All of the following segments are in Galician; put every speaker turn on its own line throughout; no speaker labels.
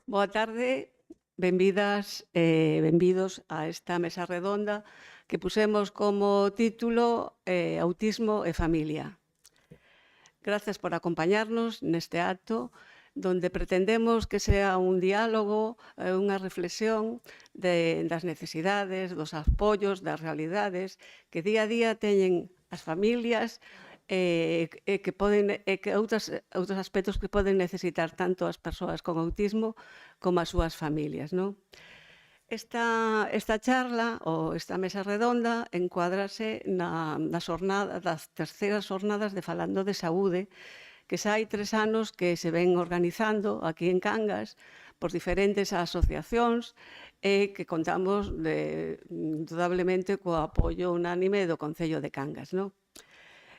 Boa tarde, benvidas e benvidos a esta mesa redonda que pusemos como título Autismo e familia. Grazas por acompañarnos neste acto donde pretendemos que sea un diálogo, unha reflexión das necesidades, dos apoios, das realidades que día a día teñen as familias que poden que outros aspectos que poden necesitar tanto as persoas con autismo como as súas familias, non? Esta charla ou esta mesa redonda encuádrase nas terceiras xornadas de Falando de Saúde, que xa hai 3 anos que se ven organizando aquí en Cangas por diferentes asociacións e que contamos indudablemente co apoio unánime do Concello de Cangas, non?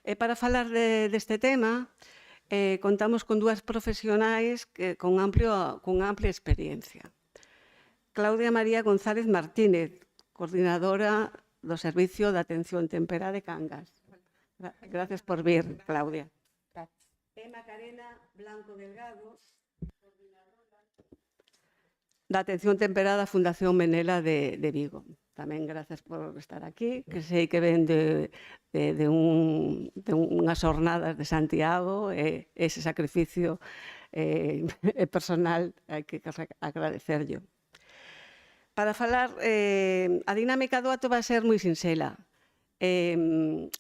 E para falar deste tema, contamos con dúas profesionais con amplia experiencia. Claudia María González Martínez, coordinadora do Servicio de Atención Temperá de Cangas. Gracias por vir, Claudia.
Gracias.
E Macarena Blanco Delgado, da Atención Temperá da Fundación Menela de Vigo. Tamén gracias por estar aquí, que sei que ven de unhas jornadas de Santiago e ese sacrificio personal hai que agradecerlo. Para falar, a dinámica do acto vai ser moi sinxela.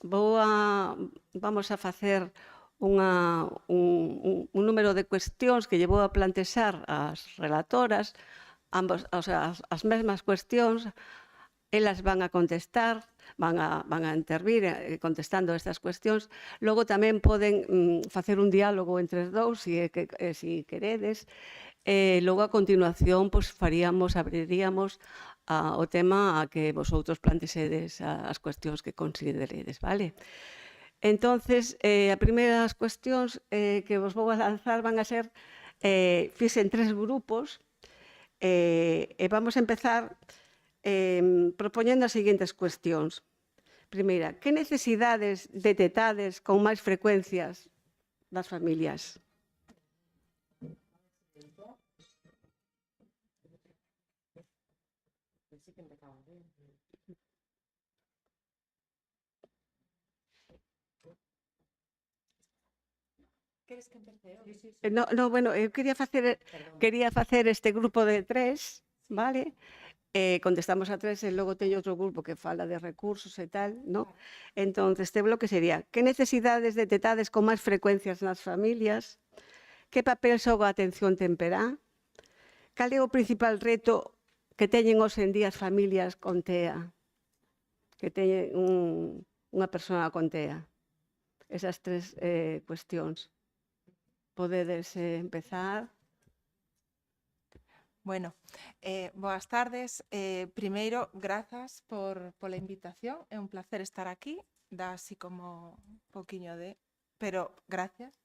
Vamos a facer un número de cuestións que lle vou a plantexar ás relatoras, as mesmas cuestións, elas van a contestar, van a intervir contestando estas cuestións. Logo tamén poden facer un diálogo entre os dous, se queredes. Logo, a continuación, abriríamos o tema a que vosotros plantexedes as cuestións que consideredes, vale? Entonces, as primeiras cuestións que vos vou a lanzar van a ser fixen 3 grupos e vamos a empezar propoñendo as seguintes cuestións. Primeira, que necesidades detectades con máis frecuencias das familias?
Queres que empece eu?
Bueno, eu quería facer este grupo de 3, vale? Contestamos a 3 e logo teño outro grupo que fala de recursos e tal, non? Entón, este bloque sería: que necesidades detectades con máis frecuencias nas familias? Que papel xoga a atención temperá? Cal é o principal reto que teñen hoxe en día as familias con TEA? Que teñen unha persoa con TEA? Esas 3 cuestións. Podedes empezar.
Bueno, boas tardes. Primeiro, grazas pola invitación. É un placer estar aquí. Dá así como un poquinho de... Pero gracias.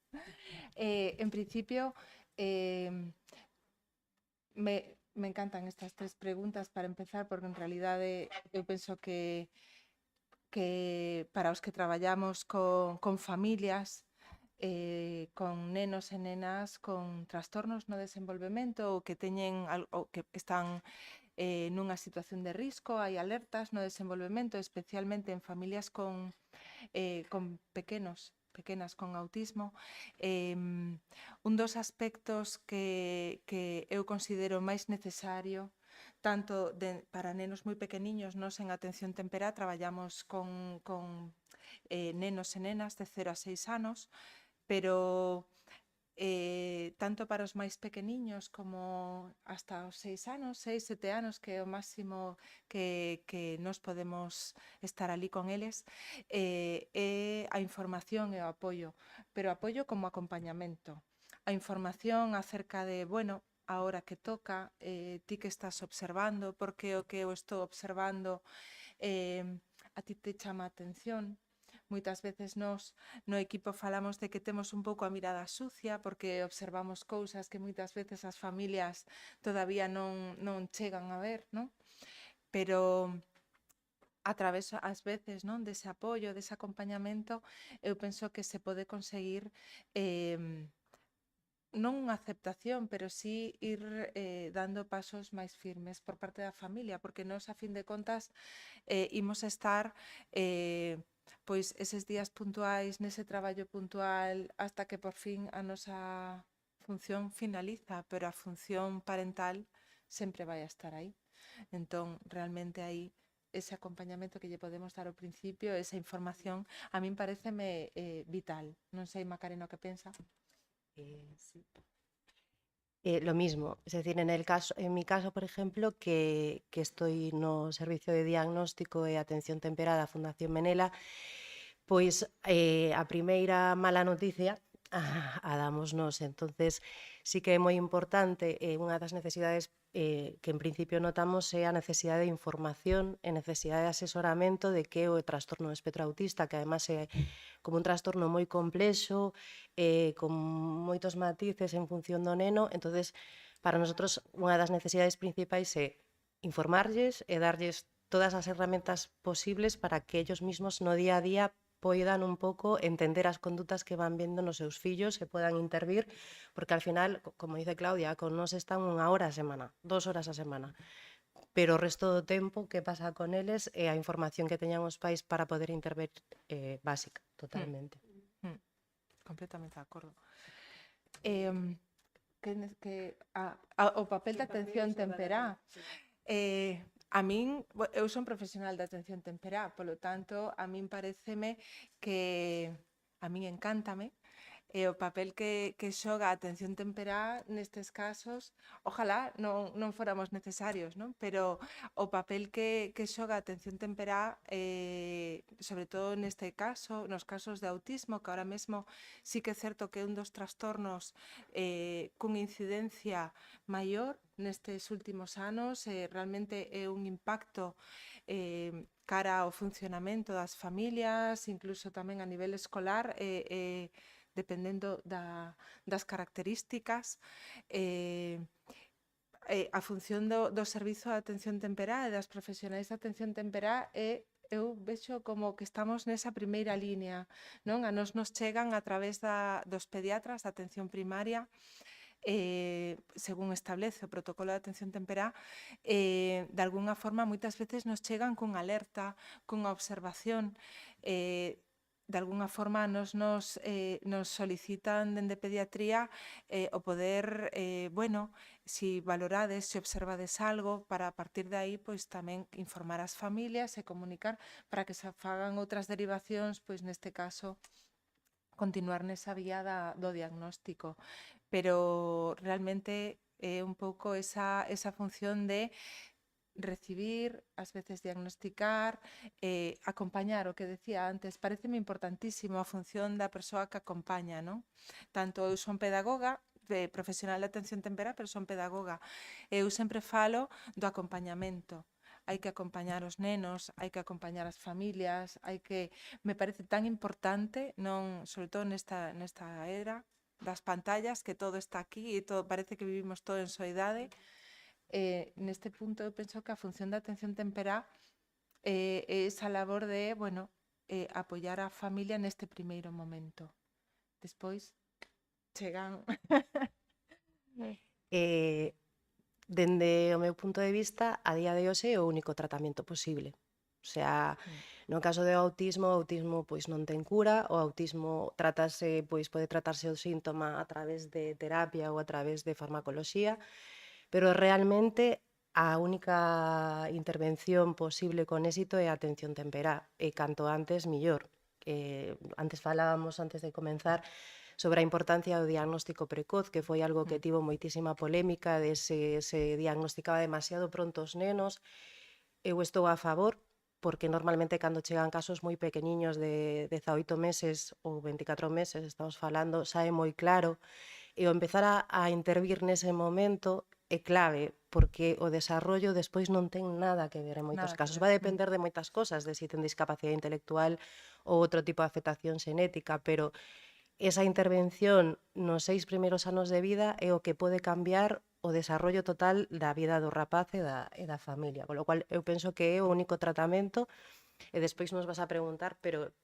En principio, me encantan estas 3 preguntas para empezar, porque en realidade eu penso que para os que traballamos con familias, con nenos e nenas con trastornos no desenvolvemento ou que teñen ou que están nunha situación de risco, hai alertas no desenvolvemento, especialmente en familias con pequenas con autismo. Un dos aspectos que eu considero máis necesario tanto para nenos moi pequeniños, nos en Atención Temperá traballamos con nenos e nenas de 0 a 6 anos, pero tanto para os máis pequeniños como hasta os 6 anos, 6, 7 anos, que é o máximo que nos podemos estar ali con eles, é a información e o apoio, pero apoio como acompañamento. A información acerca de, bueno, a hora que toca, ti que estás observando, porque o que eu estou observando a ti te chama a atención. Moitas veces nós no equipo falamos de que temos un pouco a mirada sucia porque observamos cousas que moitas veces as familias todavía non chegan a ver, non? Pero a través, ás veces, non, dese apoio, dese acompañamento, eu penso que se pode conseguir non unha aceptación, pero sí ir dando pasos máis firmes por parte da familia, porque nós, a fin de contas, imos estar pois eses días puntuais, nese traballo puntual, hasta que por fin a nosa función finaliza, pero a función parental sempre vai a estar aí. Entón, realmente aí ese acompañamento que lle podemos dar ao principio, esa información, a min pareceme vital. Non sei, Macarena, o que pensa.
Sí. Lo mismo, es decir, en mi caso, por ejemplo, que estoy no Servicio de Diagnóstico e Atención Temperá da Fundación Menela, pois a primeira mala noticia a dámosnos. Entonces, sí que é moi importante, unha das necesidades que en principio notamos é a necesidade de información e necesidade de asesoramento de que é o trastorno do espectro autista, que además é como un trastorno moi complexo, con moitos matices en función do neno. Entonces, para nosotros, unha das necesidades principais é informarlles e darlles todas as herramientas posibles para que ellos mismos no día a día poidan un pouco entender as condutas que van vendo nos seus fillos e podan intervir, porque al final, como dice Claudia, con nos están 1 hora a semana, 2 horas a semana, pero o resto do tempo que pasa con eles e a información que teñan os pais para poder intervir básica, totalmente.
Completamente de acordo. O papel da atención temperá. A min, eu son profesional da atención temperá, polo tanto, a min pareceme que a min encántame o papel que xoga a atención temperá nestes casos, ojalá non fóramos necesarios, non? Pero o papel que xoga a atención temperá, sobre todo neste caso, nos casos de autismo, que ahora mesmo sí que é certo que é un dos trastornos cunha incidencia maior nestes últimos anos, realmente é un impacto cara ao funcionamento das familias, incluso tamén a nivel escolar, dependendo das características. A función do servizo de atención temperá e das profesionais de atención temperá eu vexo como que estamos nesa primeira línea, non? A nos chegan a través dos pediatras da atención primaria, según establece o protocolo de atención temperá, de algunha forma moitas veces nos chegan cunha alerta, cunha observación, de algunha forma nos solicitan dende pediatría o poder, si valorades, si observades algo, para a partir de aí pois tamén informar as familias e comunicar para que se fagan outras derivacións, pois neste caso continuar nesa vía do diagnóstico. Pero realmente é un pouco esa función de recibir, ás veces diagnosticar, acompañar, o que decía antes, pareceme importantísimo a función da persoa que acompaña, non? Tanto eu son pedagoga, profesional de atención temperá, pero son pedagoga. Eu sempre falo do acompañamento. Hai que acompañar os nenos, hai que acompañar as familias, me parece tan importante, non, sobre todo nesta era das pantallas, que todo está aquí e todo parece que vivimos todo en soidade. Neste punto eu penso que a función da atención temperá é esa labor de, apoiar a familia neste primeiro momento. Despois chegan...
Dende o meu punto de vista, a día de hoxe é o único tratamento posible. O sea, no caso do autismo, o autismo pois non ten cura, o autismo pode tratarse o síntoma a través de terapia ou a través de farmacoloxía, pero realmente a única intervención posible con éxito é a atención temperá, e canto antes, millor. Antes falábamos, antes de comenzar, sobre a importancia do diagnóstico precoz, que foi algo que tivo moitísima polémica, de se diagnosticaba demasiado pronto os nenos. Eu estou a favor, porque normalmente cando chegan casos moi pequeniños de 18 meses ou 24 meses, estamos falando, sae moi claro, e o empezar a intervir nese momento é clave, porque o desarrollo despois non ten nada que ver en moitos casos. Vai depender de moitas cosas, de se ten discapacidade intelectual ou outro tipo de afectación xenética, pero esa intervención nos 6 primeiros anos de vida é o que pode cambiar o desarrollo total da vida do rapaz e da familia. Con lo cual, eu penso que é o único tratamento, e despois nos vas a preguntar, pero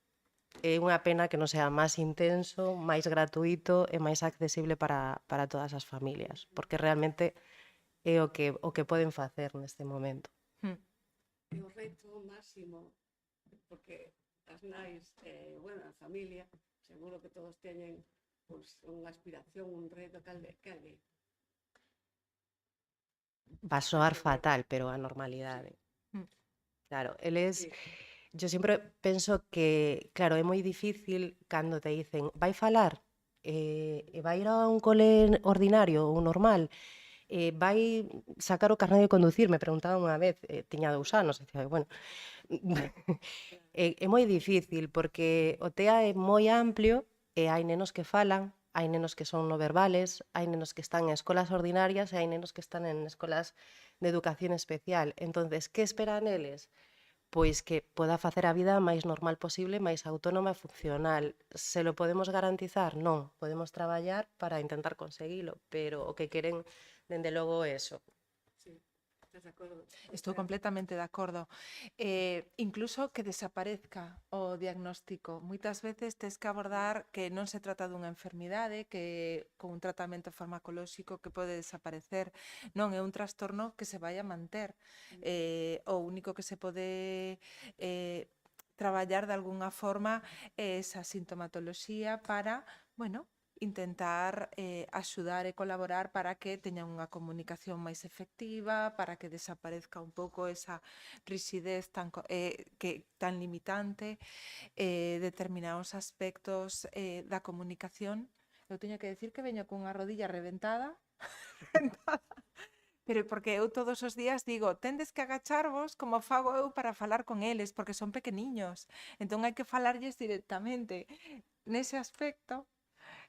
É unha pena que non sea máis intenso, máis gratuito e máis accesible para todas as familias, porque realmente é o que poden facer neste momento.
Mm.
É o reto máximo, porque as nais, bueno, a familia, seguro que todos teñen pois, unha aspiración, un reto, calde.
Va a soar fatal, pero a normalidade.
Mm.
Claro, eles,
Sí,
yo sempre penso que, claro, é moi difícil cando te dicen vai falar, e vai ir a un cole ordinario ou normal, vai sacar o carné de conducir, me preguntaban unha vez, tiña 2 anos, e dicía, bueno, é moi difícil porque o TEA é moi amplio e hai nenos que falan, hai nenos que son no verbales, hai nenos que están en escolas ordinarias e hai nenos que están en escolas de educación especial. Entonces, que esperan eles? Pois que poda facer a vida máis normal posible, máis autónoma e funcional. Se lo podemos garantizar? Non. Podemos traballar para intentar conseguilo, pero o que queren, dende logo, é eso.
sí. Estás de acordo?
Estou completamente de acordo. Incluso que desaparezca o diagnóstico. Moitas veces tes que abordar que non se trata dunha enfermidade, que con un tratamento farmacolóxico que pode desaparecer. Non, é un trastorno que se vai a manter. O único que se pode traballar de algunha forma é esa sintomatoloxía para, bueno, intentar axudar e colaborar para que teñan unha comunicación máis efectiva, para que desaparezca un pouco esa rigidez tan limitante, determinados aspectos da comunicación. Eu teño que decir que veño cunha rodilla reventada, pero porque eu todos os días digo, tendes que agacharvos como fago eu para falar con eles, porque son pequeniños. Entón hai que falarlles directamente. Nese aspecto,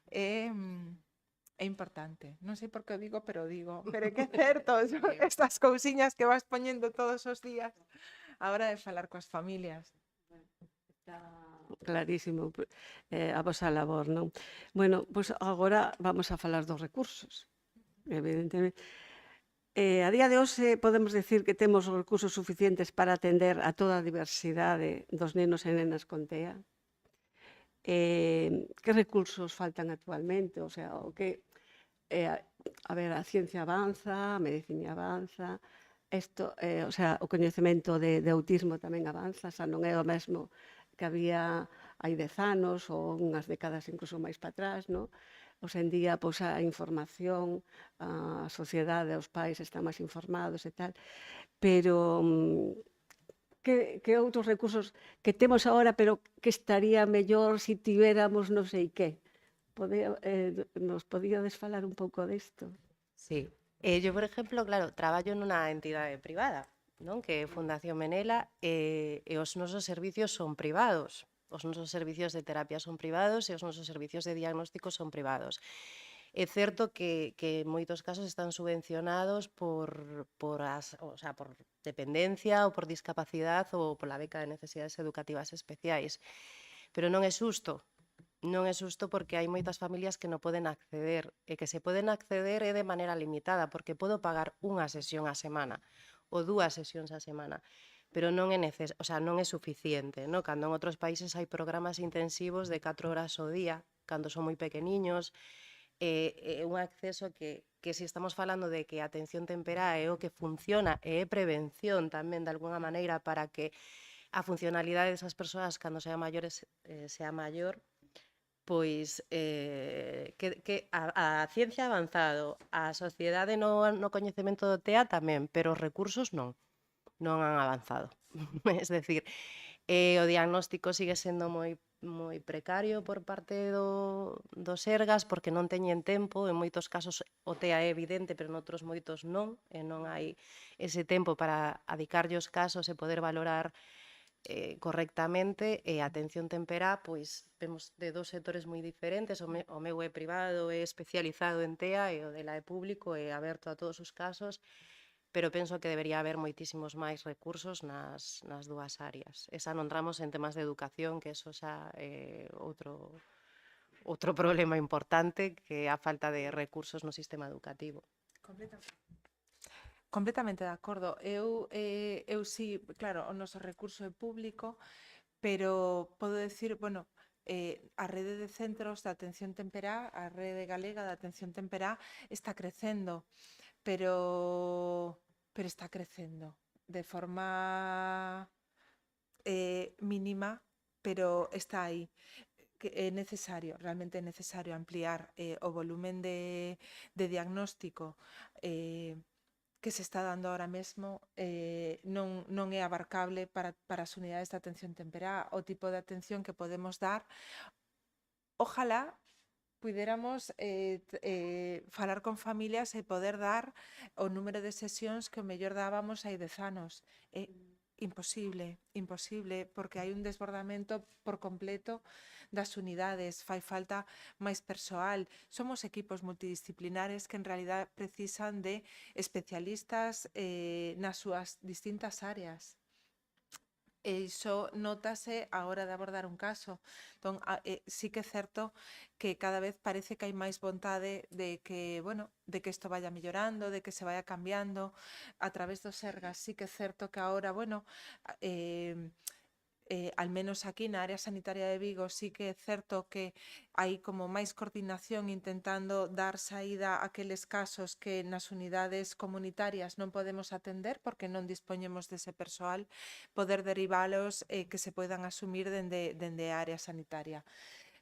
é importante. Non sei por que o digo, pero o digo. Pero é que é certo, estas cousiñas que vas poñendo todos os días a hora de falar coas familias.
Está clarísimo a vosa labor, non? Bueno, pois agora vamos a falar dos recursos, evidentemente. A día de hoxe podemos decir que temos os recursos suficientes para atender a toda a diversidade dos nenos e nenas con TEA? Que recursos faltan actualmente? O sea, o que a ver, a ciencia avanza, a medicina avanza, isto, o sea, o coñecemento de autismo tamén avanza, xa non é o mesmo que había hai 10 anos ou unhas décadas incluso máis para atrás, non? Hoxe en día, pois, a información, a sociedade, os pais están máis informados e tal, pero que outros recursos que temos agora, pero que estaría mellor se tivéramos non sei que? Nos podíades falar un pouco disto?
Sí. Yo, por exemplo, claro, traballo nunha entidade privada, non? Que é Fundación Menela, e os nosos servicios son privados. Os nosos servicios de terapia son privados e os nosos servicios de diagnóstico son privados. É certo que en moitos casos están subvencionados o sea, por dependencia ou por discapacidade ou pola beca de necesidades educativas especiais. Pero non é xusto. Non é xusto porque hai moitas familias que non poden acceder e que se poden acceder é de maneira limitada porque podo pagar unha sesión á semana ou 2 sesións á semana, pero non é o sea, non é suficiente, no? Cando en outros países hai programas intensivos de 4 horas ao día, cando son moi pequeniños, é un acceso que se estamos falando de que a atención temperá é o que funciona e é prevención tamén de alguna maneira para que a funcionalidade desas persoas cando sean maiores sea maior, pois que a ciencia ha avanzado, a sociedade no coñecemento do TEA tamén, pero os recursos non han avanzado. Es decir, o diagnóstico sigue sendo moi precario por parte dos Sergas porque non teñen tempo, en moitos casos o TEA é evidente, pero noutros moitos non, e non hai ese tempo para adicarlle os casos e poder valorar correctamente, e a atención temperá, pois vemos de dos sectores moi diferentes, o meu é privado, é especializado en TEA, e o dela é público, é aberto a todos os casos, pero penso que debería haber moitísimos máis recursos nas dúas áreas. E xa non entramos en temas de educación, que eso xa é outro problema importante, que é a falta de recursos no sistema educativo.
Completamente de acordo. Eu sí, claro, o noso recurso é público, pero podo decir, bueno, a rede de centros de atención temperá, a rede galega de atención temperá está crecendo, pero está crecendo de forma mínima, pero está aí. Que é necesario, realmente é necesario ampliar o volumen de diagnóstico que se está dando ahora mesmo non é abarcable para as unidades de atención temperá. O tipo de atención que podemos dar, ojalá puidéramos falar con familias e poder dar o número de sesións que o mellor dábamos hai 10 anos. É imposible, porque hai un desbordamento por completo das unidades, fai falta máis persoal. Somos equipos multidisciplinares que en realidad precisan de especialistas nas súas distintas áreas. E iso notase a hora de abordar un caso. Entón, sí que é certo que cada vez parece que hai máis vontade de que, bueno, de que isto vaya mellorando, de que se vaya cambiando a través dos Sergas. Sí que é certo que agora, bueno, al menos aquí na área sanitaria de Vigo sí que é certo que hai como máis coordinación intentando dar saída a aqueles casos que nas unidades comunitarias non podemos atender porque non dispoñemos dese persoal, poder derivalos que se poidan asumir dende a área sanitaria.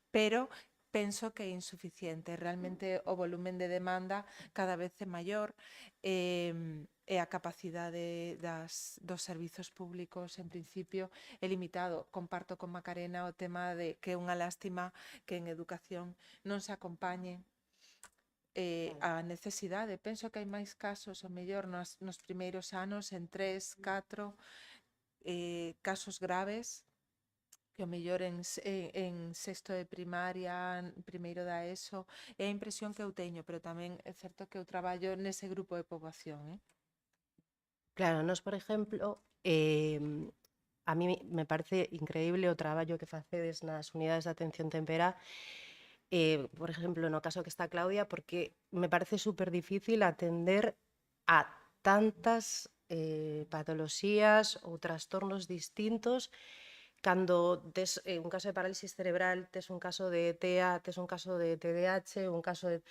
Pero penso que é insuficiente. Realmente o volumen de demanda cada vez é maior e a capacidade dos servizos públicos, en principio, é limitado. Comparto con Macarena o tema de que é unha lástima que en educación non se acompañe a necesidade. Penso que hai máis casos, o mellor, nos primeiros anos, en 3, 4 casos graves, que o mellor en sexto de primaria, primeiro da ESO, é a impresión que eu teño, pero tamén é certo que eu traballo nese grupo de poboación.
Claro, nos, por exemplo, a mí me parece increíble o traballo que facedes nas unidades de atención temperá, por exemplo, no caso que está Claudia, porque me parece super difícil atender a tantas patoloxías ou trastornos distintos cando tes un caso de parálisis cerebral, tes un caso de TEA, tes un caso de TDAH, un caso de...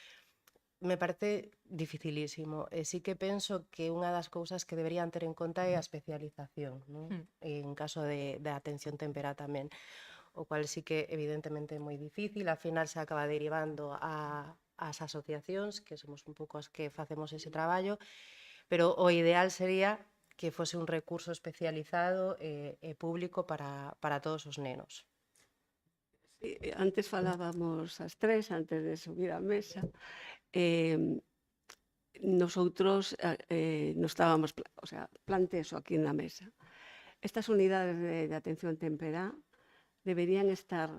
Me parece dificilísimo. E sí que penso que unha das cousas que deberían ter en conta é a especialización, non? En caso de atención temperá tamén, o cual sí que evidentemente é moi difícil, ao final se acaba derivando ás asociacións, que somos un pouco as que facemos ese traballo, pero o ideal sería que fose un recurso especializado e público para todos os nenos.
Antes falábamos as tres, antes de subir á mesa, nosotros non estábamos, o sea, plantexo aquí na mesa. Estas unidades de atención temperá deberían estar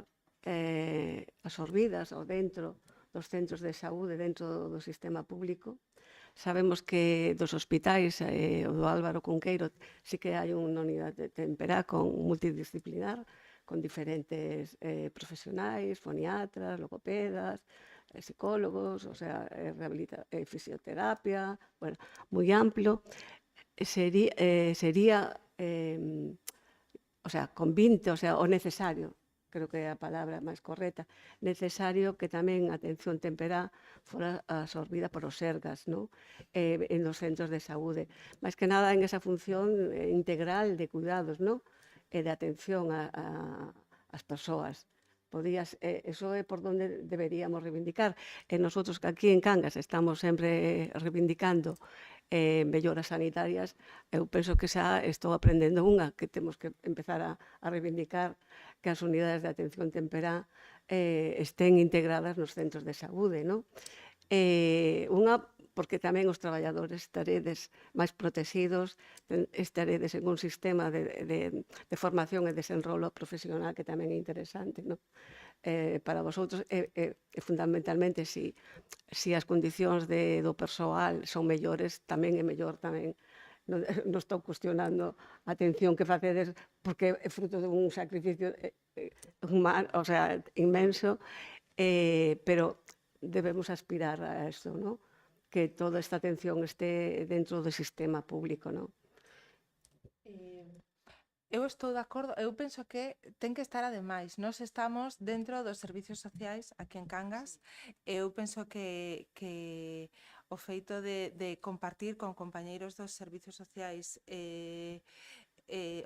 absorbidas ou dentro dos centros de saúde, dentro do sistema público. Sabemos que dos hospitais, o do Álvaro Cunqueiro, sí que hai unha unidade de temperá multidisciplinar, con diferentes profesionais, foniatras, logopedas, psicólogos, o sea, fisioterapia, bueno, moi amplo. Sería o sea, con 20, o sea, o necesario, creo que é a palabra máis correcta, necesario que tamén a atención temperá fora absorbida por os Sergas, ¿no? En los centros de saúde. Máis que nada en esa función integral de cuidados, ¿no? E de atención ás persoas. Eso é por donde deberíamos reivindicar. E nosotros que aquí en Cangas estamos sempre reivindicando melloras sanitarias, eu penso que xa estou aprendendo unha, que temos que empezar a reivindicar que as unidades de atención temperá estén integradas nos centros de saúde, non? Unha, porque tamén os traballadores estaredes máis protegidos, estaredes en un sistema de formación e desenrolo profesional que tamén é interesante, non? Para vosotros, fundamentalmente, si as condicións do persoal son mellores, tamén é mellor tamén. Non estou cuestionando a atención que facedes porque é fruto dun sacrificio humano, o sea, inmenso, pero debemos aspirar a eso, ¿no? Que toda esta atención esté dentro do sistema público, ¿no?
eu estou de acordo, eu penso que ten que estar ademais. Nós estamos dentro dos servicios sociais aquí en Cangas. Eu penso que o feito de compartir con compañeiros dos servicios sociais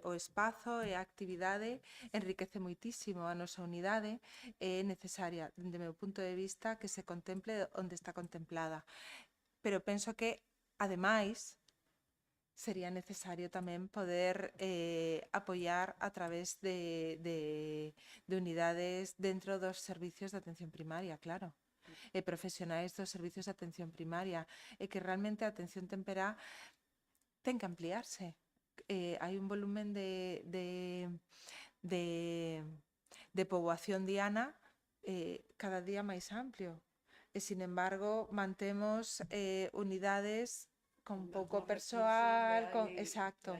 o espazo e a actividade enriquece moitísimo a nosa unidade. É necesaria, dende o meu punto de vista, que se contemple onde está contemplada. Pero penso que, ademais, sería necesario tamén poder apoiar a través de unidades dentro dos servicios de atención primaria, claro. E profesionais dos servicios de atención primaria. E que realmente a atención temperá ten que ampliarse. Hai un volumen de poboación diana cada día máis amplio. E, sin embargo, mantemos unidades con pouco persoal, exacto.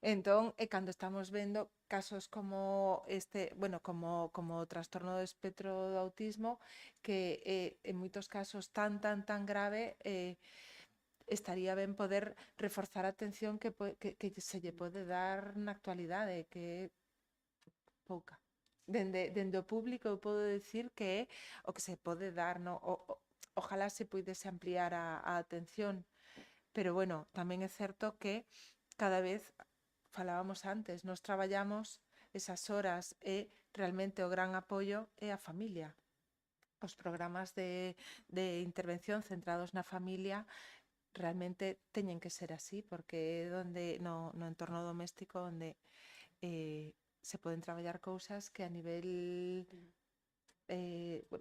Entón, cando estamos vendo casos como este, bueno, como o trastorno do espectro do autismo, que en moitos casos tan grave, estaría ben poder reforzar a atención que se lle pode dar na actualidade, que é pouca. Dende o público eu podo decir que é o que se pode dar, no? Ojalá se puidese ampliar a atención. Pero, bueno, tamén é certo que cada vez, falábamos antes, nos traballamos esas horas e realmente o gran apoio é a familia. Os programas de intervención centrados na familia realmente teñen que ser así, porque é donde no entorno doméstico onde se poden traballar cousas que a nivel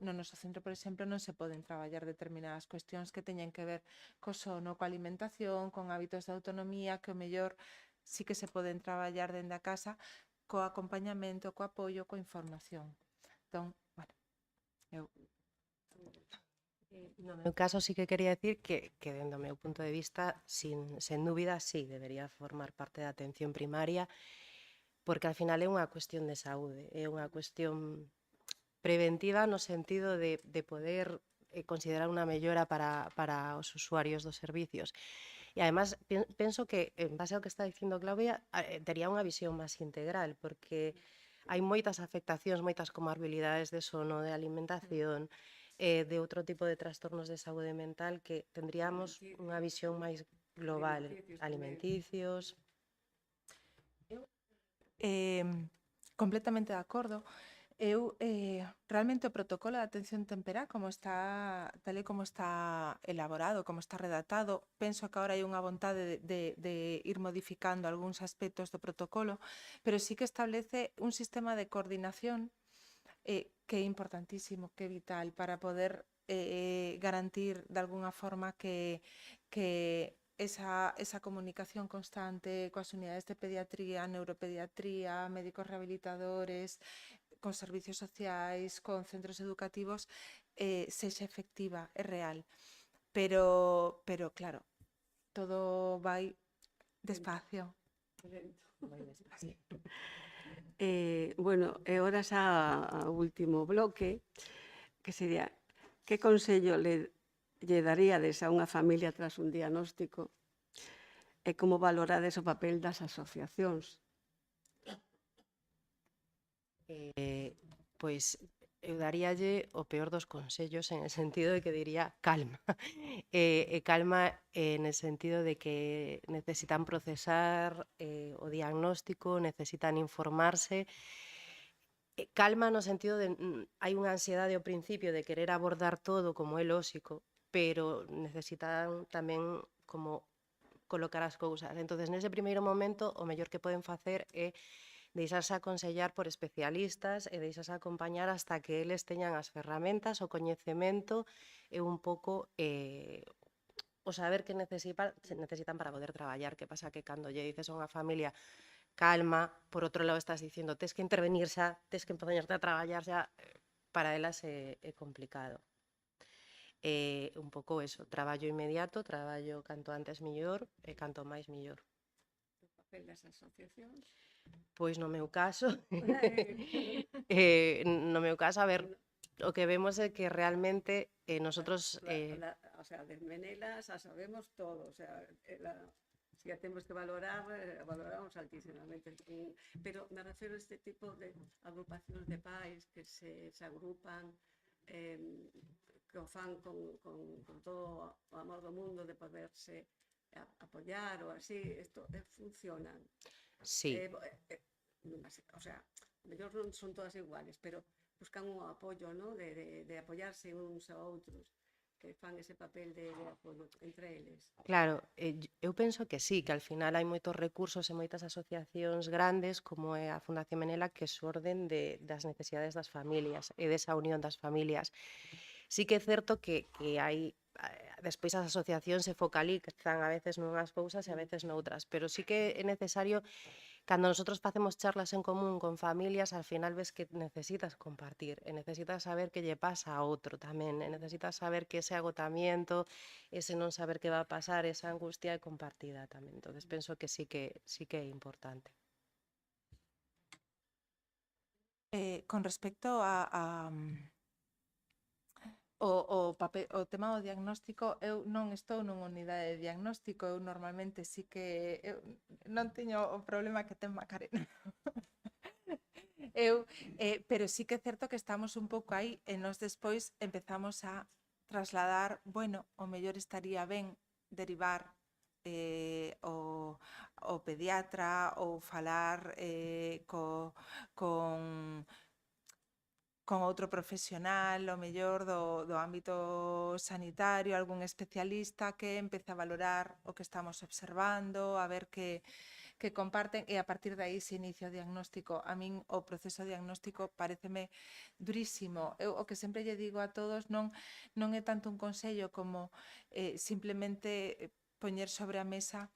no noso centro, por exemplo, non se poden traballar determinadas cuestións que teñen que ver co sono, coa alimentación, con hábitos de autonomía, que o mellor sí que se poden traballar dende a casa, co acompañamento, co apoio, coa información. Entón, bueno, eu...
No meu caso sí que quería decir que dende o meu punto de vista, sen dúbida, sí, debería formar parte da atención primaria, porque al final é unha cuestión de saúde, é unha cuestión preventiva no sentido de poder considerar unha mellora para os usuarios dos servicios. E además penso que, en base ao que está dicindo Claudia, tería unha visión máis integral, porque hai moitas afectacións, moitas comorbilidades de sono, de alimentación, de outro tipo de trastornos de saúde mental que tendríamos unha visión máis global, alimenticios.
Completamente de acordo. Eu realmente o protocolo de atención temperá como está, tal e como está elaborado, como está redactado, penso que agora hai unha vontade de ir modificando algúns aspectos do protocolo, pero sí que establece un sistema de coordinación que é importantísimo, que é vital para poder garantir de alguna forma que esa comunicación constante coas unidades de pediatría, neuropediatría, médicos rehabilitadores, con servicios sociais, con centros educativos, sexa efectiva e real. Pero claro, todo vai despacio.
Bueno, e ahora xa ao último bloque, que sería, que consello lle daríades a unha familia tras un diagnóstico e como valorades o papel das asociacións?
Pois eu daríalle o peor dos consellos en el sentido de que diría calma. Calma en el sentido de que necesitan procesar o diagnóstico, necesitan informarse. Calma no sentido de hai unha ansiedade ao principio de querer abordar todo como é lóxico, pero necesitan tamén como colocar as cousas. Entonces, nese primeiro momento, o mellor que poden facer é deixarse aconsellar por especialistas e deixarse acompañar hasta que eles teñan as ferramentas, o coñecemento e un pouco o saber que necesitan para poder traballar. Que pasa que cando lle dices a unha familia calma, por outro lado estás dicindo tes que intervenir xa, tes que poñerte a traballar xa, para elas é complicado. Un pouco eso, traballo inmediato, traballo canto antes millor e canto máis millor.
O papel das asociacións?
Pois no meu caso, a ver, o que vemos é que realmente nosotros...
O sea, de Menelas a sabemos todo, o sea, Si a temos que valorar, valoramos altísimamente. Pero me refiro a este tipo de agrupacións de pais que se agrupan, que o fan con todo o amor do mundo de poderse apoyar ou así, isto funciona.
Sí,
O sea, mellor non son todas iguales, pero buscan un apoio, ¿no? de apoyarse uns a outros, que fan ese papel de apoio entre eles.
claro, eu penso que sí, que al final hai moitos recursos e moitas asociacións grandes como é a Fundación Menela que xorden das necesidades das familias e desa unión das familias. Sí que é certo que hai despois as asociacións se focalizan a veces nunhas cousas e a veces noutras, pero sí que é necesario, cando nosotros facemos charlas en común con familias, al final ves que necesitas compartir, e necesitas saber que lle pasa a outro tamén, e necesitas saber que ese agotamiento, ese non saber que va a pasar, esa angustia é compartida tamén. Entonces penso que sí que é importante.
Con respecto o tema do diagnóstico, eu non estou nunha unidade de diagnóstico, eu normalmente sí que eu non teño o problema que ten Macarena. Pero sí que é certo que estamos un pouco aí e nós despois empezamos a trasladar, bueno, o mellor estaría ben derivar o pediatra ou falar con outro profesional, o mellor do ámbito sanitario, algún especialista que empece a valorar o que estamos observando, a ver que comparten e a partir de aí se inicia o diagnóstico. A min o proceso diagnóstico pareceme durísimo. Eu o que sempre lle digo a todos non é tanto un consello como simplemente poñer sobre a mesa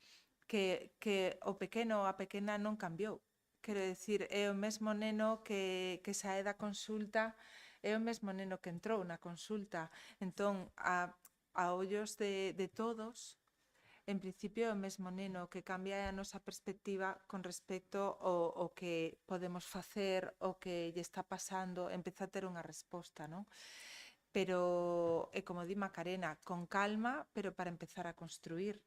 que o pequeno ou a pequena non cambiou. Quero dicir, é o mesmo neno que sae da consulta, é o mesmo neno que entrou na consulta. Entón, a ollos de todos, en principio é o mesmo neno, que cambia a nosa perspectiva con respecto ao que podemos facer, o que lle está pasando, empeza a ter unha resposta, non? Pero, como di Macarena, con calma, pero para empezar a construir.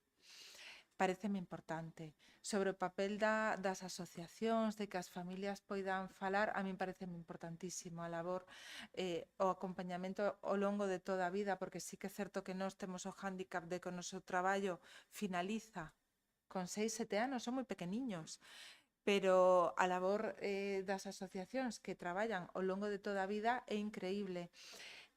Pareceme importante. Sobre o papel das asociacións, de que as familias poidan falar, a min pareceme importantísimo a labor, o acompañamento ao longo de toda a vida, porque sí que é certo que nós temos o hándicap de que o noso traballo finaliza con 6, 7 anos, son moi pequeniños, pero a labor das asociacións que traballan ao longo de toda a vida é increíble.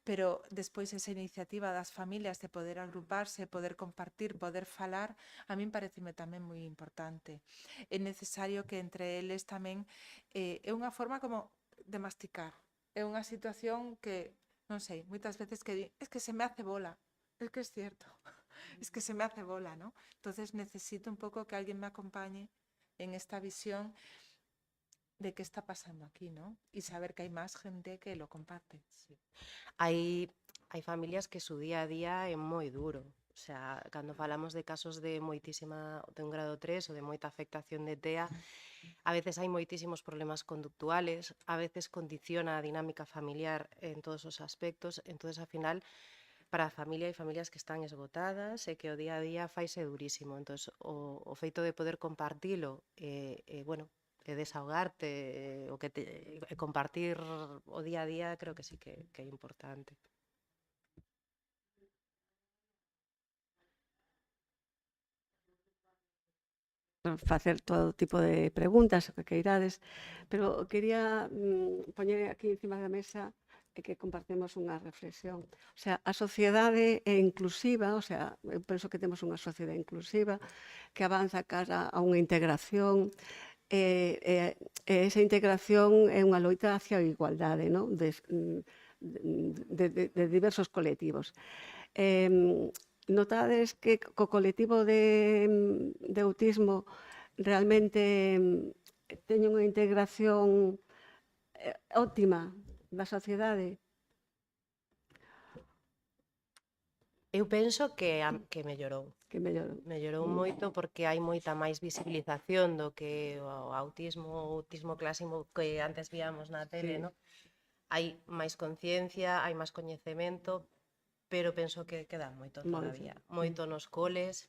Pero despois esa iniciativa das familias de poder agruparse, poder compartir, poder falar, a min pareceme tamén moi importante. É necesario que entre eles tamén é unha forma como de masticar. É unha situación que, non sei, moitas veces que di, es que se me hace bola. Es que es cierto, es que se me hace bola, ¿no? Entonces necesito un pouco que alguien me acompañe en esta visión de qué está pasando aquí, ¿no? Y saber que hay más gente que lo comparte.
Sí. Hai familias que su día a día é moi duro. O sea, cando falamos de casos de un grado 3 ou de moita afectación de TEA, a veces hai moitísimos problemas conductuales, a veces condiciona a dinámica familiar en todos os aspectos, entonces ao final para a familia hai familias que están esgotadas e que o día a día faise durísimo. Entonces o feito de poder compartilo, bueno, desahogarte o que compartir o día a día creo que sí que é importante.
Facer todo tipo de preguntas, o que queirades, pero quería poñer aquí encima da mesa que compartemos unha reflexión. O sea, a sociedade é inclusiva, o sea, eu penso que temos unha sociedade inclusiva que avanza cara a unha integración, esa integración é unha loita hacia a igualdade, non? De diversos colectivos. Notades que co colectivo de autismo realmente teñen unha integración óptima da sociedade?
Eu penso que mellorou.
Que mellorou.
Mellorou moito porque hai moita máis visibilización do que o autismo clásico que antes víamos na tele,
Sí.
¿no? Hai máis conciencia, hai máis coñecemento, pero penso que queda moito todavía. Moito nos coles,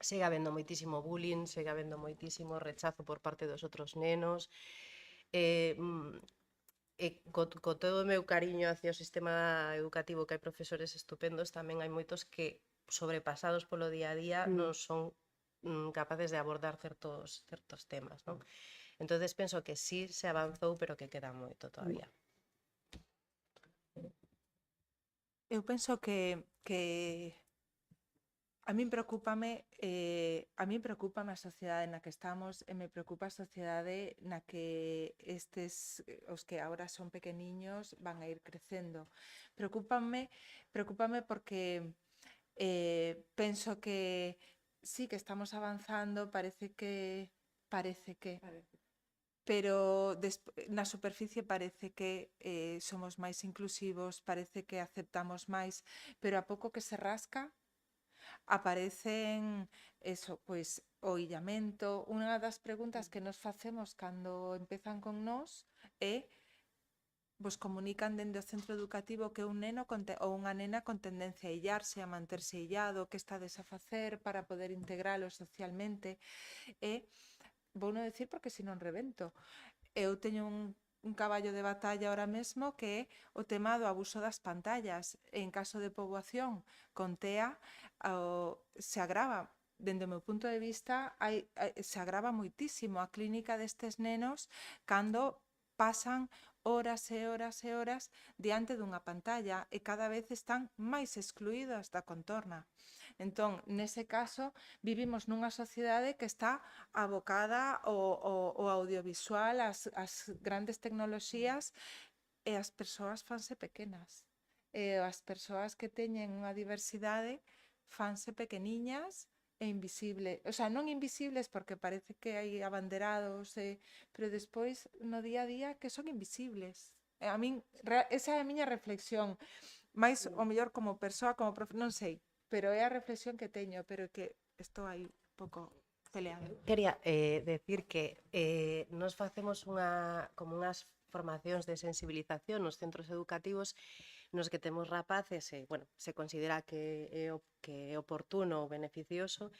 segue habendo moitísimo bullying, segue habendo moitísimo rechazo por parte dos outros nenos. Co todo o meu cariño hacia o sistema educativo, que hai profesores estupendos, tamén hai moitos que, sobrepasados polo día a día, non son capaces de abordar certos temas, non? Entonces penso que sí se avanzou, pero que queda moito todavía.
Eu penso que a min preocúpame a sociedade na que estamos e me preocupa a sociedade na que os que agora son pequeniños van a ir crecendo. Preocúpame porque penso que sí que estamos avanzando, parece que pero na superficie parece que somos máis inclusivos, parece que aceptamos máis, pero a pouco que se rasca aparecen pois o illamento. Unha das preguntas que nos facemos cando empezan con nós é vos comunican dende o centro educativo que un neno ou unha nena con tendencia a illarse, a manterse illado, que estades a facer para poder integralo socialmente. E vou non decir porque senón revento. Eu teño un caballo de batalla ahora mesmo que é o tema do abuso das pantallas. En caso de poboación con TEA se agrava. Dende o meu punto de vista se agrava moitísimo a clínica destes nenos cando pasan horas e horas e horas diante dunha pantalla e cada vez están máis excluídas da contorna. Entón, nese caso, vivimos nunha sociedade que está abocada ao audiovisual, ás grandes tecnoloxías, e as persoas fanse pequenas. E as persoas que teñen unha diversidade fanse pequeniñas e invisibles. O sea, non invisibles porque parece que hai abanderados, pero despois, no día a día, que son invisibles. E a min, esa é a miña reflexión. Mais, o mellor, como persoa, como non sei, pero é a reflexión que teño, pero que estou aí un pouco peleando.
Quería decir que nos facemos como unhas formacións de sensibilización nos centros educativos nos que temos rapaces e, bueno, se considera que é oportuno ou beneficioso.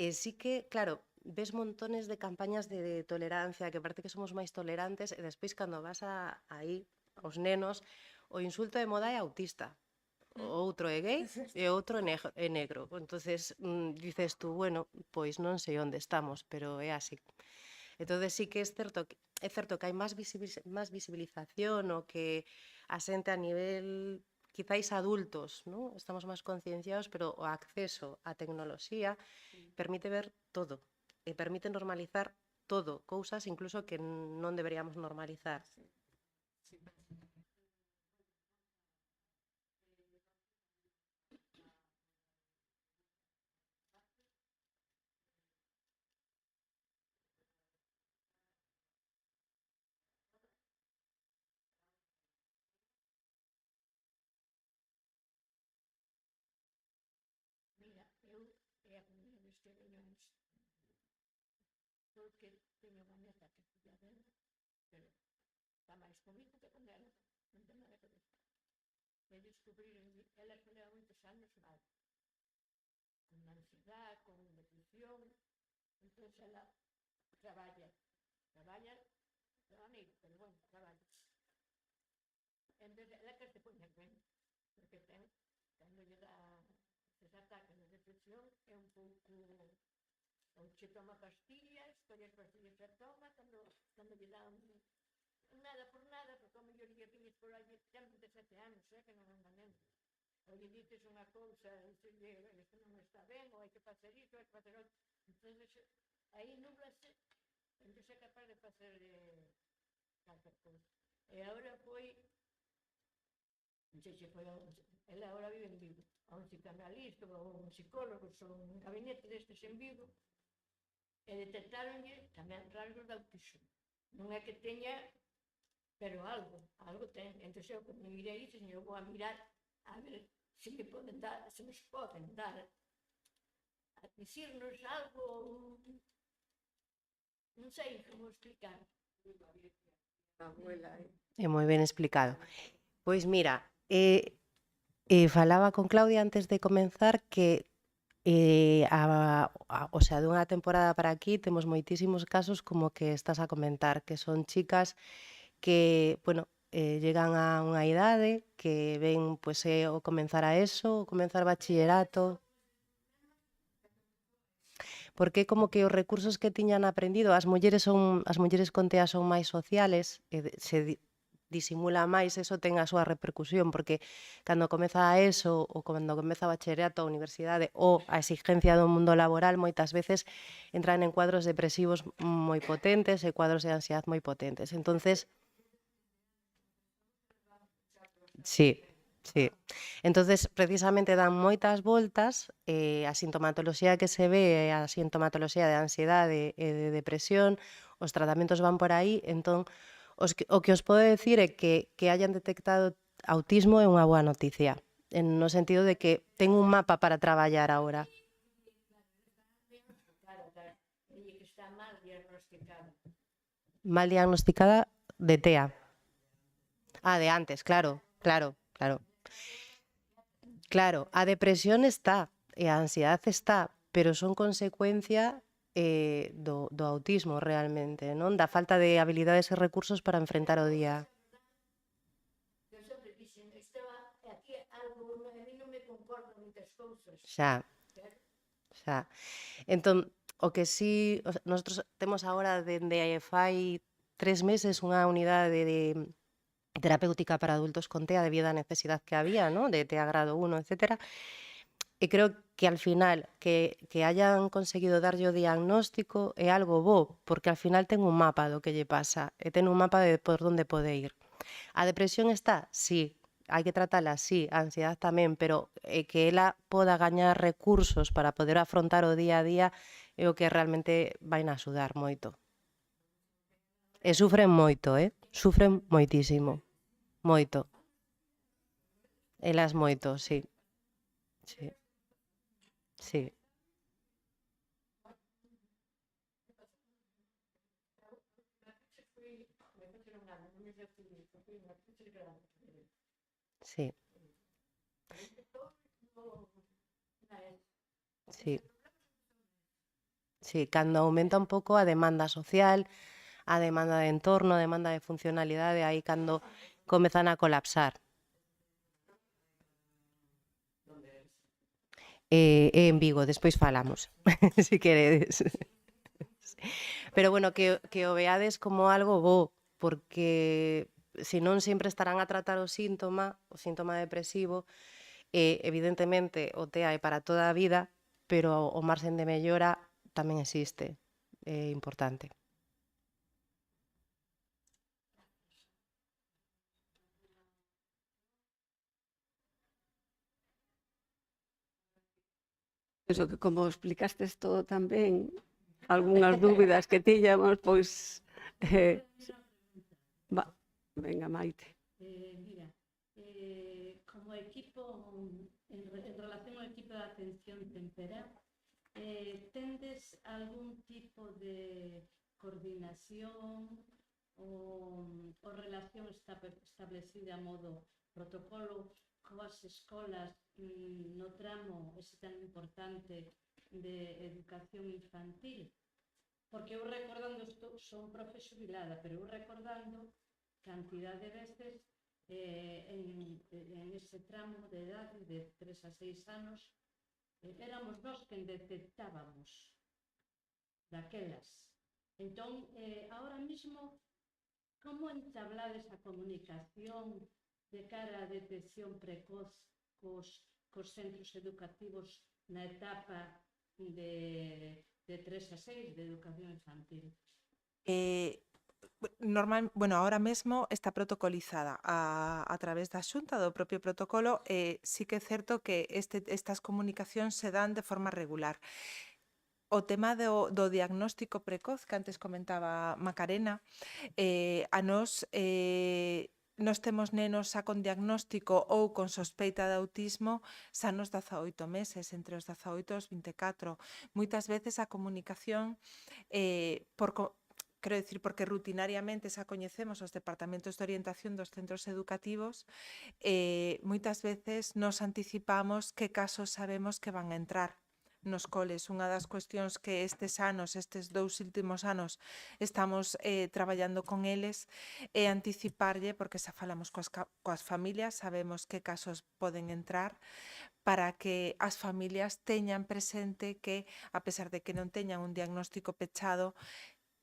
E sí que, claro, ves montones de campañas de tolerancia, que parece que somos máis tolerantes, e despois cando vas aí, aos nenos, o insulto de moda é autista. O outro é gay e o outro é negro. Entonces dices tú, bueno, pois non sei onde estamos, pero é así. Entonces sí que é certo que hai máis visibilización o que a xente a nivel quizáis adultos, ¿no? Estamos máis concienciados, pero o acceso á tecnoloxía permite ver todo e permite normalizar todo, cousas incluso que non deberíamos normalizar.
Mira, eu é a primeira vez que veño a isto. Porque teño unha neta que filla dela, pero está máis comigo que con ela, non ten nada que ver. E descubrir, ela que leva moitos anos mal, con ansiedade, con depresión, entón ela traballa, pero bueno, traballa. Entón, ela que se poña ben, porque cando lle dá ese ataque de depresión, é un pouco, ou che toma pastillas, colles pastillas e toma, cando lle dá nada por nada, porque ao mellor lle viñes por aí, ten 17 anos, que non é unha nena. Ou lle dices unha cousa, isto non está ben, ou hai que facer isto, hai que facer outro. Entón, aí nublase, entón é capaz de facer calquer cousa. E agora foi, non sei se foi, ela agora vive en Vigo, a un psicanalista ou un psicólogo, son un gabinete destes en Vigo, e detectaronlle tamén rasgos de autismo. Non é que teña, pero algo ten. Entón, eu que me mirei, eu vou a mirar a ver se nos poden dar a dicirnos algo, non sei como explicar.
É moi ben explicado. Pois mira, falaba con Claudia antes de comenzar que O sea, dunha temporada para aquí temos moitísimos casos como que estás a comentar, que son chicas que, bueno, llegan a unha idade que ven, pois, o comenzar a ESO, o comenzar bachillerato, porque como que os recursos que tiñan aprendido, as mulleres con TEA son máis sociales, disimula máis, eso ten a súa repercusión, porque cando comeza a ESO ou cando comeza o bachillerato, a universidade ou a exigencia do mundo laboral, moitas veces entran en cuadros depresivos moi potentes e cuadros de ansiedade moi potentes. Entonces, sí, sí. Entonces, precisamente dan moitas voltas, a sintomatoloxía que se ve é a sintomatoloxía de ansiedade e de depresión, os tratamentos van por aí, entón, o que os podo decir é que hayan detectado autismo é unha boa noticia, no sentido de que ten un mapa para traballar agora.
Claro, dille que está mal diagnosticada.
Mal diagnosticada de TEA. De antes, claro. Claro, a depresión está e a ansiedade está, pero son consecuencia do autismo realmente, non? Da falta de habilidades e recursos para enfrentar o día.
Eu sempre dixen, aquí algo, a mí non me concordo moitas cousas.
Xa. Entón, o que sí, nosotros temos agora dende fai 3 meses unha unidade de terapéutica para adultos con TEA debido á necesidade que había, ¿no? De TEA grado 1, etcétera. E creo que al final que hayan conseguido darlle o diagnóstico é algo bo, porque al final ten un mapa do que lle pasa e ten un mapa de por onde pode ir. A depresión está? Sí. Hai que tratala? Sí. A ansiedade tamén, pero que ela poda gañar recursos para poder afrontar o día a día é o que realmente vai na axudar moito. E sufren moito, sufren moitísimo. Moito. Elas moito, sí. Sí. Sí. Sí. Sí. Sí, cando aumenta un pouco a demanda social, a demanda de entorno, a demanda de funcionalidade, aí cando comezan a colapsar. En Vigo, despois falamos, se queredes. Pero bueno, que o veades como algo bo, porque senón sempre estarán a tratar o síntoma depresivo, evidentemente o TEA é para toda a vida, pero o marxen de mellora tamén existe, é importante.
Penso que como explicastes todo tan ben, algunhas dúbidas que tiñamos, pois... venga, Maite.
Mira, como equipo, en relación ao equipo de atención tempera, tendes algún tipo de coordinación ou relación establecida a modo protocolo coas escolas no tramo ese tan importante de educación infantil? Porque eu recordando, son profe xubilada, pero eu recordando cantidad de veces en ese tramo de edade de 3 a 6 anos éramos nós quen detectábamos daquelas. Entón, ahora mismo, como entablades a comunicación de cara á detección precoz cos centros educativos na etapa de 3 a 6 de educación infantil?
Ahora mesmo está protocolizada a través da Xunta do propio protocolo, sí que é certo que estas comunicacións se dan de forma regular. O tema do diagnóstico precoz que antes comentaba Macarena, a nós temos nenos xa con diagnóstico ou con sospeita de autismo xa nos 18 meses, entre os 18 e os 24. Moitas veces a comunicación quero dicir, porque rutinariamente xa coñecemos os departamentos de orientación dos centros educativos, moitas veces nos anticipamos que casos sabemos que van a entrar, nos coles. Unha das cuestións que estes 2 últimos anos, estamos traballando con eles é anticiparlle, porque xa falamos coas familias, sabemos que casos poden entrar, para que as familias teñan presente que, a pesar de que non teñan un diagnóstico pechado,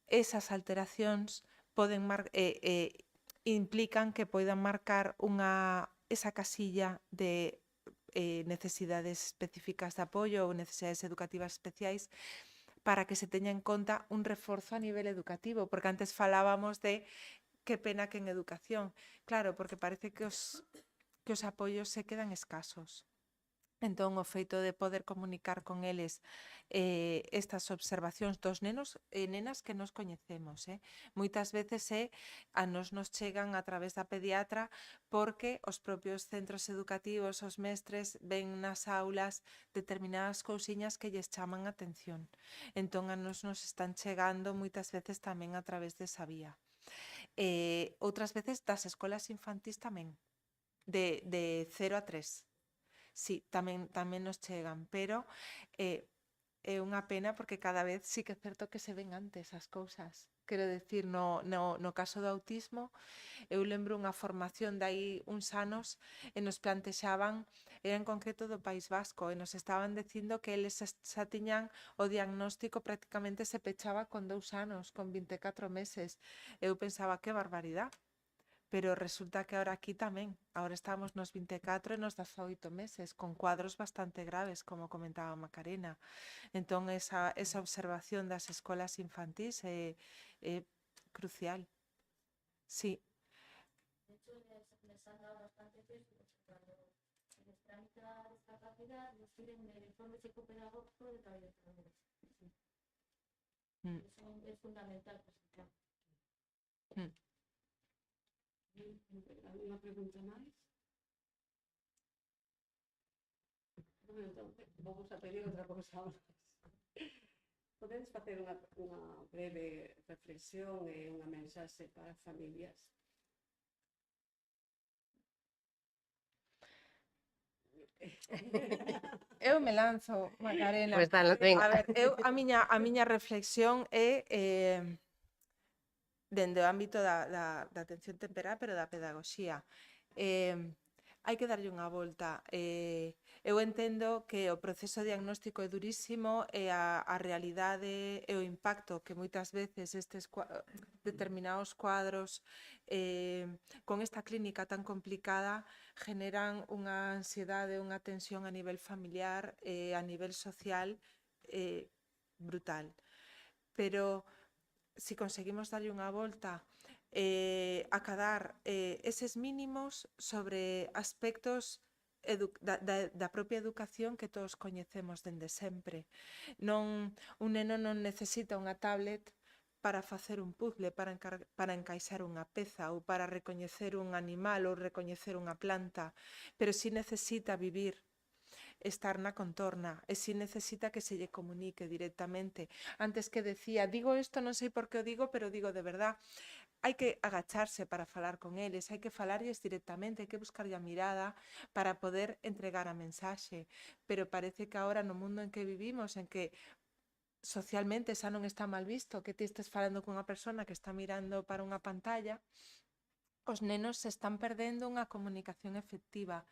esas alteracións implican que poidan marcar esa casilla de necesidades específicas de apoio ou necesidades educativas especiais, para que se teña en conta un reforzo a nivel educativo, porque antes falábamos de que pena que en educación, claro, porque parece que os apoios se quedan escasos. Entón, o feito de poder comunicar con eles estas observacións dos nenos e nenas que nos coñecemos. Moitas veces a nos chegan a través da pediatra, porque os propios centros educativos, os mestres, ven nas aulas determinadas cousiñas que lles chaman a atención. Entón, a nos están chegando moitas veces tamén a través desa vía. Outras veces das escolas infantís tamén, de 0 a 3. Sí, tamén nos chegan, pero é unha pena, porque cada vez sí que é certo que se ven antes as cousas. Quero decir, no caso do autismo, eu lembro unha formación de aí uns anos e nos plantexaban, era en concreto do País Vasco, e nos estaban dicindo que eles xa tiñan o diagnóstico, prácticamente se pechaba con 2 anos, con 24 meses. Eu pensaba, que barbaridade. Pero resulta que ahora aquí tamén. Ahora estamos nos 24 e nos 18 meses, con cuadros bastante graves, como comentaba Macarena. Entón, esa observación das escolas infantís é crucial. Sí.
De hecho, les han dado bastante peso, cuando se les tramita la discapacidad, nos piden el informe psicopedagógico de cada familia. Eso es fundamental presentar.
Alguna pregunta máis? Bueno, entón, vamos a pedir outra cousa máis. Podedes facer unha breve reflexión e unha mensaxe para as familias?
Eu me lanzo, Macarena.
Pois dale, venga.
A ver, a miña reflexión é dende o ámbito da atención temperá, pero da pedagogía. Hai que darlle unha volta. Eu entendo que o proceso diagnóstico é durísimo e a realidade e o impacto que moitas veces estes determinados cuadros con esta clínica tan complicada generan unha ansiedade, unha tensión a nivel familiar e a nivel social brutal. Pero si conseguimos darlle unha volta, acadar eses mínimos sobre aspectos da propia educación que todos coñecemos dende sempre. Un neno non necesita unha tablet para facer un puzzle, para encaixar unha peza ou para recoñecer un animal ou recoñecer unha planta, pero si necesita vivir, estar na contorna, e si necesita que se lle comunique directamente. Antes que decía, digo isto, non sei por que o digo, pero digo de verdad. Hai que agacharse para falar con eles, hai que falarlles directamente, hai que buscarlle a mirada para poder entregar a mensaxe. Pero parece que agora, no mundo en que vivimos, en que socialmente xa non está mal visto que ti estés falando cunha persona que está mirando para unha pantalla, os nenos se están perdendo unha comunicación efectiva.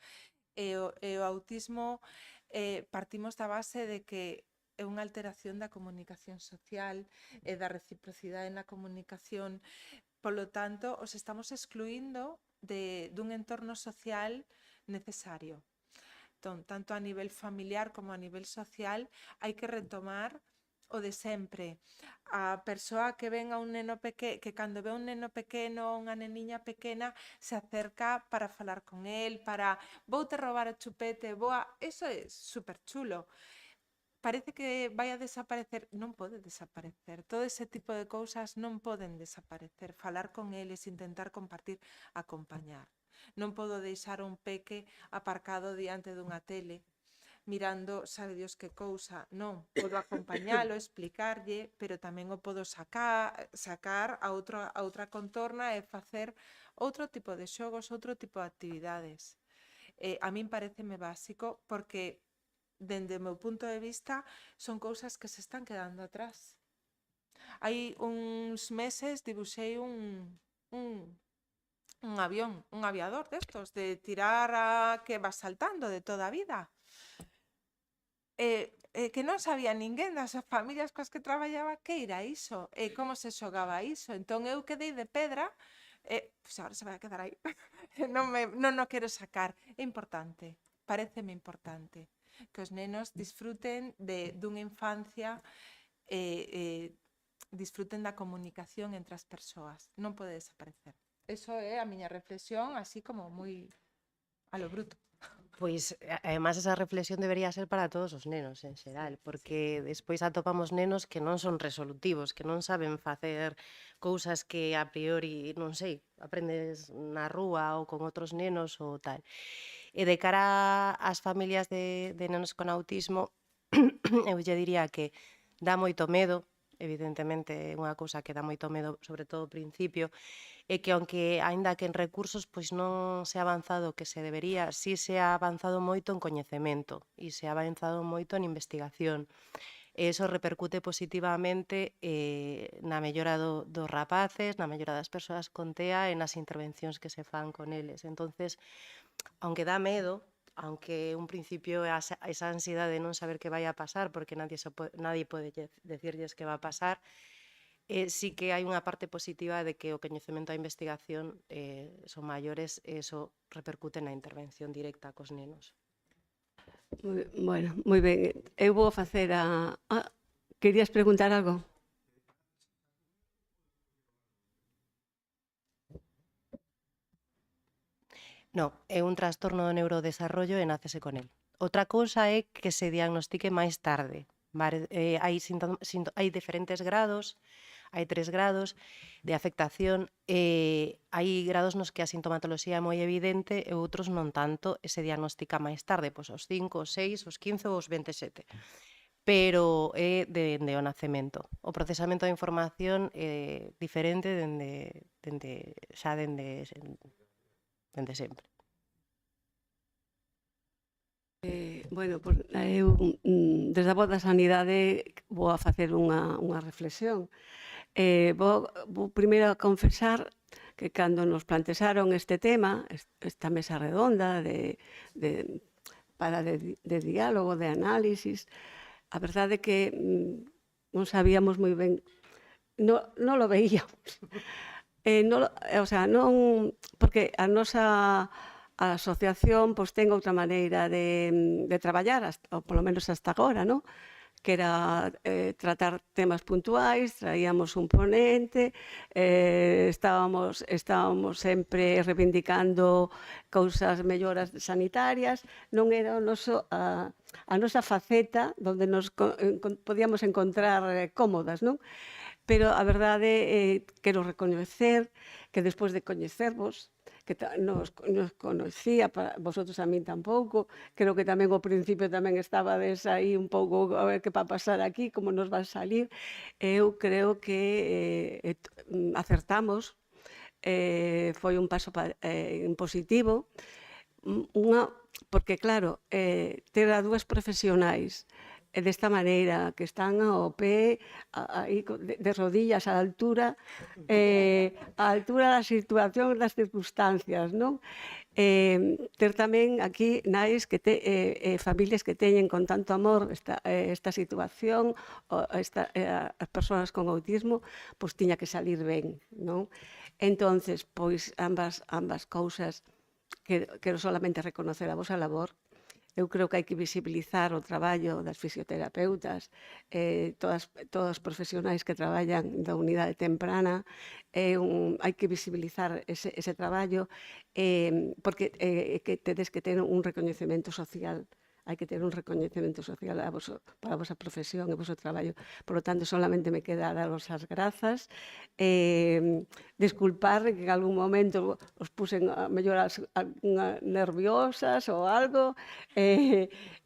E o autismo, partimos da base de que é unha alteración da comunicación social e da reciprocidade na comunicación. Polo tanto, os estamos excluindo dun entorno social necesario. Entón, tanto a nivel familiar como a nivel social, hai que retomar o de sempre. A persoa que ven a un neno pequeno, que cando ve un neno pequeno ou unha neniña pequena, se acerca para falar con el, para voute robar o chupete, eso é super chulo. Parece que vai a desaparecer. Non pode desaparecer. Todo ese tipo de cousas non poden desaparecer. Falar con eles, intentar compartir, acompañar. Non podo deixar un peque aparcado diante dunha tele mirando, sabe Dios que cousa. Non, podo acompañalo, explicarlle, pero tamén o podo sacar a outra contorna e facer outro tipo de xogos, outro tipo de actividades. A min pareceme básico, porque dende o meu punto de vista, son cousas que se están quedando atrás. Hai uns meses dibuixei un avión, un aviador destos, de tirar que vas saltando de toda a vida. Que non sabía ninguén das familias coas que traballaba que era iso, e como se xogaba iso. Entón eu quedei de pedra, pois agora se vai a quedar aí. Non o quero sacar. É importante, pareceme importante que os nenos disfruten dunha infancia disfruten da comunicación entre as persoas. Non pode desaparecer. Eso é a miña reflexión, así como moi a lo bruto.
Pois, además, esa reflexión debería ser para todos os nenos en xeral, porque despois atopamos nenos que non son resolutivos, que non saben facer cousas que a priori, non sei, aprendes na rúa ou con outros nenos ou tal. E de cara ás familias de nenos con autismo, eu lle diría que dá moito medo, evidentemente é unha cousa que dá moito medo, sobre todo ao principio, e que aunque aínda que en recursos pois non se ha avanzado o que se debería, si se ha avanzado moito en coñecemento e se ha avanzado moito en investigación. E iso repercute positivamente na mellora dos rapaces, na mellora das persoas con TEA e nas intervencións que se fan con eles. Entonces, aunque dá medo, aunque un principio é esa ansiedade de non saber que vai a pasar, porque nadie pode decirlles que va a pasar, sí que hai unha parte positiva de que o coñecemento e a investigación son maiores e iso repercute na intervención directa cos nenos.
Bueno, moi ben. Eu vou facer querías preguntar algo?
No, é un trastorno do neurodesarrollo e nácese con el. Outra cousa é que se diagnostique máis tarde. Vale? Hai diferentes grados, hai 3 grados de afectación, hai grados nos que a sintomatoloxía é moi evidente e outros non tanto, e se diagnostica máis tarde, pois aos 5, aos 6, aos 15 ou aos 27. Pero é dende o nacemento. O procesamento da información é diferente dende sempre.
Bueno, pois eu desde a voz da sanidade vou a facer unha reflexión. Vou primeiro a confesar que cando nos plantexaron este tema, esta mesa redonda de diálogo, de análisis, a verdade é que non sabíamos moi ben, non lo veíamos. Porque a nosa asociación ten outra maneira de traballar, ou polo menos hasta agora, non? Que era tratar temas puntuais, traíamos un ponente, estábamos sempre reivindicando cousas melloras sanitarias, non era a nosa faceta onde nos podíamos encontrar cómodas, non? Pero a verdade quero recoñecer que despois de coñecervos, que nos conocía, vosotros a min tampouco, creo que tamén ao principio tamén estabades aí un pouco a ver que va a pasar aquí, como nos va a salir. Eu creo que acertamos, foi un paso positivo, porque claro, ter a dúas profesionais desta maneira, que están ao pé, aí de rodillas á altura da situación, das circunstancias, non? Ter tamén aquí nais que familias que teñen con tanto amor esta situación, as persoas con autismo, pois tiña que salir ben, non? Entonces, pois ambas cousas, quero solamente reconocer a vosa labor. Eu creo que hai que visibilizar o traballo das fisioterapeutas, todas os profesionais que traballan da unidade temprana, hai que visibilizar ese traballo, porque que tedes que ter un recoñecemento social, hai que ter un recoñecemento social para a vosa profesión e o voso traballo. Por lo tanto, solamente me queda daros as grazas, disculpar que en algún momento os pusen a mellor nerviosas ou algo,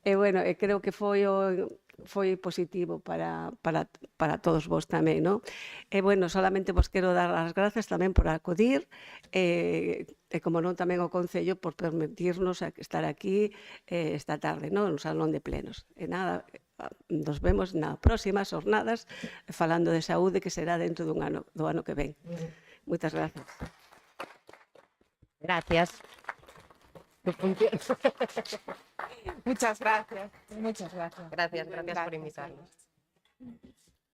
bueno, creo que foi foi positivo para todos vos tamén, non? E, bueno, solamente vos quero dar as grazas tamén por acudir, e como non tamén o Concello por permitirnos estar aquí esta tarde, non? No Salón de Plenos. E nada, nos vemos nas próximas jornadas falando de saúde que será dentro do ano que ven. Moitas grazas.
Gracias. Tu función.
Muchas gracias. Muchas gracias.
Gracias por invitarnos.